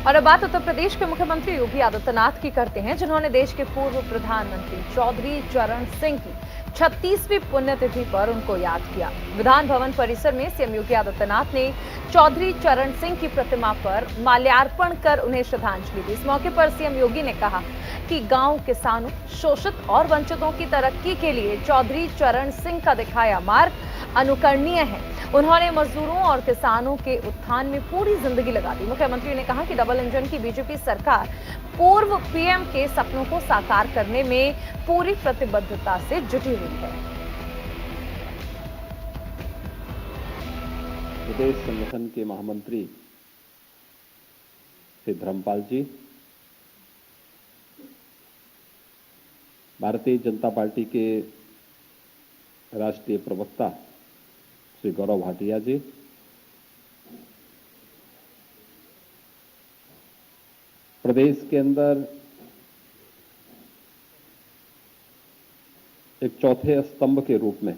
और अब बात उत्तर प्रदेश के मुख्यमंत्री योगी आदित्यनाथ की करते हैं, जिन्होंने देश के पूर्व प्रधानमंत्री चौधरी चरण सिंह की 36वीं पुण्यतिथि पर उनको याद किया। विधान भवन परिसर में सीएम योगी आदित्यनाथ ने चौधरी चरण सिंह की प्रतिमा पर माल्यार्पण कर उन्हें श्रद्धांजलि दी। इस मौके पर सीएम योगी ने कहा कि गांव, किसानों, शोषित और वंचितों की तरक्की के लिए चौधरी चरण सिंह का दिखाया मार्ग अनुकरणीय है। उन्होंने मजदूरों और किसानों के उत्थान में पूरी जिंदगी लगा दी। मुख्यमंत्री ने कहा कि डबल इंजन की बीजेपी सरकार पूर्व पीएम के सपनों को साकार करने में पूरी प्रतिबद्धता से जुटी हुई है। प्रदेश संगठन के महामंत्री श्री धर्मपाल जी, भारतीय जनता पार्टी के राष्ट्रीय प्रवक्ता श्री गौरव भाटिया जी, प्रदेश के अंदर एक चौथे स्तंभ के रूप में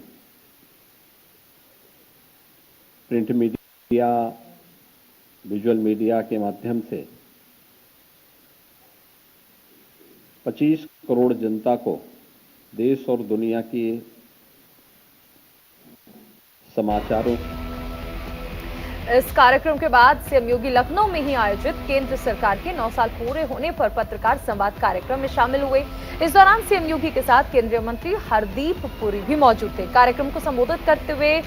प्रिंट मीडिया, विजुअल मीडिया के माध्यम से 25 करोड़ जनता को देश और दुनिया की समाचारों। इस कार्यक्रम के बाद सीएम योगी लखनऊ में ही आयोजित केंद्र सरकार के 9 साल पूरे होने पर पत्रकार संवाद कार्यक्रम में शामिल हुए। इस दौरान सीएम योगी के साथ केंद्रीय मंत्री हरदीप पुरी भी मौजूद थे। कार्यक्रम को संबोधित करते हुए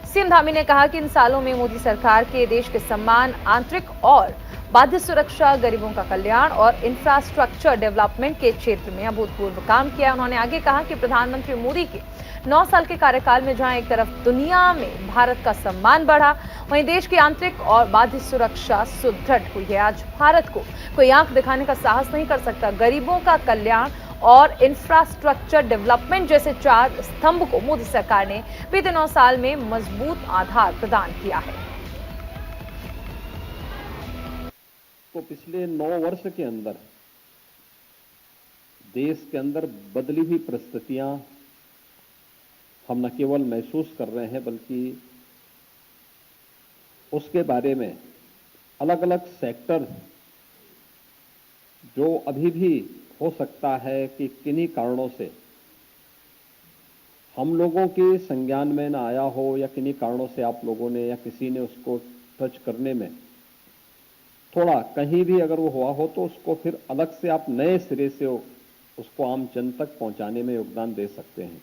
सीएम धामी ने कहा कि इन सालों में मोदी सरकार के देश के सम्मान, आंतरिक और बाह्य सुरक्षा, गरीबों का कल्याण और इंफ्रास्ट्रक्चर डेवलपमेंट के क्षेत्र में अभूतपूर्व काम किया। उन्होंने आगे कहा कि प्रधानमंत्री मोदी के 9 साल के कार्यकाल में जहां एक तरफ दुनिया में भारत का सम्मान बढ़ा, वहीं देश की आंतरिक और बाह्य सुरक्षा सुदृढ़ हुई है। आज भारत को कोई आंख दिखाने का साहस नहीं कर सकता। गरीबों का कल्याण और इंफ्रास्ट्रक्चर डेवलपमेंट जैसे 4 स्तंभ को मोदी सरकार ने बीते 9 साल में मजबूत आधार प्रदान किया है। तो पिछले 9 वर्ष के अंदर देश के अंदर बदली हुई परिस्थितियां हम न केवल महसूस कर रहे हैं, बल्कि उसके बारे में अलग अलग सेक्टर जो अभी भी हो सकता है कि किन्हीं कारणों से हम लोगों के संज्ञान में न आया हो, या किन्हीं कारणों से आप लोगों ने या किसी ने उसको टच करने में थोड़ा कहीं भी अगर वो हुआ हो, तो उसको फिर अलग से आप नए सिरे से उसको आम जन तक पहुंचाने में योगदान दे सकते हैं।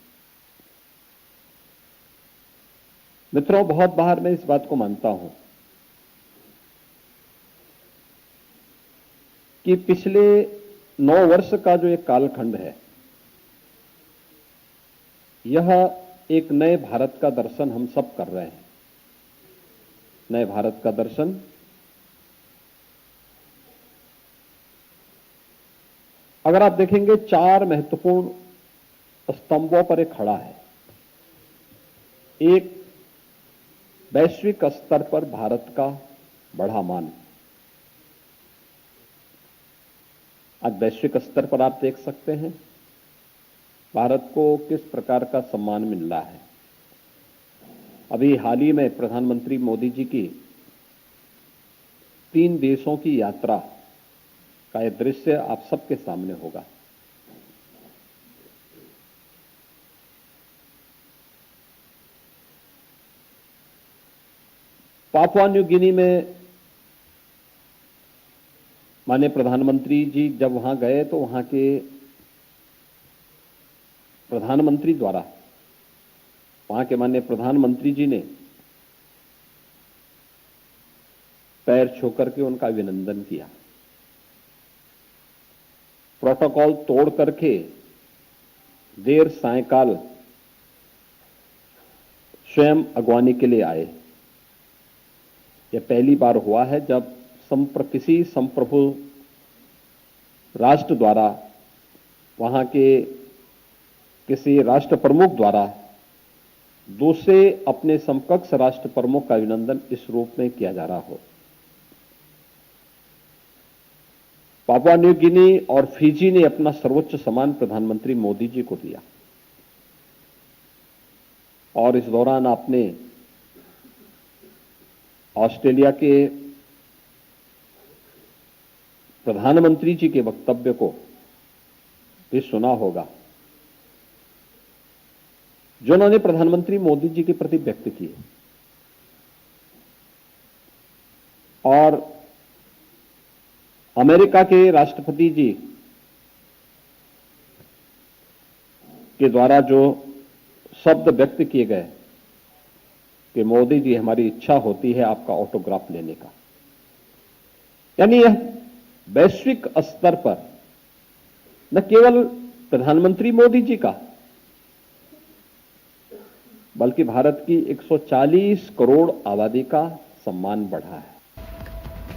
मित्रों, बहुत बार मैं इस बात को मानता हूं कि पिछले 9 वर्ष का जो एक कालखंड है, यह एक नए भारत का दर्शन हम सब कर रहे हैं। नए भारत का दर्शन अगर आप देखेंगे 4 महत्वपूर्ण स्तंभों पर एक खड़ा है। एक, वैश्विक स्तर पर भारत का बढ़ा मान। आज वैश्विक स्तर पर आप देख सकते हैं भारत को किस प्रकार का सम्मान मिल रहा है। अभी हाल ही में प्रधानमंत्री मोदी जी की 3 देशों की यात्रा का यह दृश्य आप सबके सामने होगा। पापुआ न्यू गिनी में माननीय प्रधानमंत्री जी जब वहां गए, तो वहां के प्रधानमंत्री द्वारा वहां के माननीय प्रधानमंत्री जी ने पैर छू करके उनका अभिनंदन किया। प्रोटोकॉल तोड़ करके देर सायंकाल स्वयं अगवानी के लिए आए। यह पहली बार हुआ है जब किसी संप्रभु राष्ट्र द्वारा, वहां के किसी राष्ट्र प्रमुख द्वारा दूसरे अपने समकक्ष राष्ट्र प्रमुख का अभिनंदन इस रूप में किया जा रहा हो। पापुआ न्यू गिनी और फिजी ने अपना सर्वोच्च सम्मान प्रधानमंत्री मोदी जी को दिया, और इस दौरान आपने ऑस्ट्रेलिया के प्रधानमंत्री जी के वक्तव्य को भी सुना होगा, जो उन्होंने प्रधानमंत्री मोदी जी के प्रति व्यक्त किए। और अमेरिका के राष्ट्रपति जी के द्वारा जो शब्द व्यक्त किए गए कि मोदी जी, हमारी इच्छा होती है आपका ऑटोग्राफ लेने का, यानी यह वैश्विक स्तर पर न केवल प्रधानमंत्री मोदी जी का, बल्कि भारत की 140 करोड़ आबादी का सम्मान बढ़ा है।